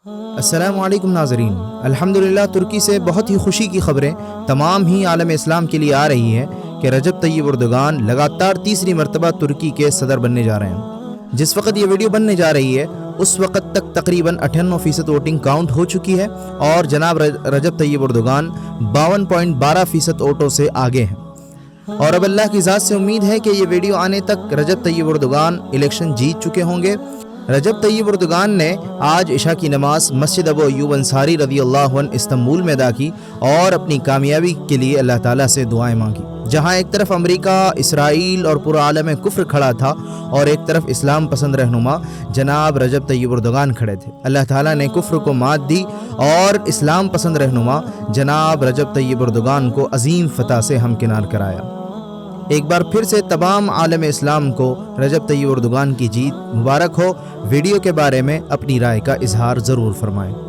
السلام علیکم ناظرین، الحمدللہ ترکی سے بہت ہی خوشی کی خبریں تمام ہی عالم اسلام کے لیے آ رہی ہیں کہ رجب طیب اردوغان لگاتار تیسری مرتبہ ترکی کے صدر بننے جا رہے ہیں۔ جس وقت یہ ویڈیو بننے جا رہی ہے اس وقت تک تقریباً 58% ووٹنگ کاؤنٹ ہو چکی ہے اور جناب رجب طیب اردوغان 52.12% ووٹوں سے آگے ہیں، اور اب اللہ کی ذات سے امید ہے کہ یہ ویڈیو آنے تک رجب طیب اردوغان الیکشن جیت چکے ہوں گے۔ رجب طیب اردوغان نے آج عشاء کی نماز مسجد ابو ایوب انصاری رضی اللہ عنہ استنبول میں ادا کی اور اپنی کامیابی کے لیے اللہ تعالیٰ سے دعائیں مانگی۔ جہاں ایک طرف امریکہ، اسرائیل اور پورا عالم کفر کھڑا تھا اور ایک طرف اسلام پسند رہنما جناب رجب طیب اردوغان کھڑے تھے، اللہ تعالیٰ نے کفر کو مات دی اور اسلام پسند رہنما جناب رجب طیب اردوغان کو عظیم فتح سے ہمکنار کرایا۔ ایک بار پھر سے تمام عالم اسلام کو رجب طیب اردوغان کی جیت مبارک ہو۔ ویڈیو کے بارے میں اپنی رائے کا اظہار ضرور فرمائیں۔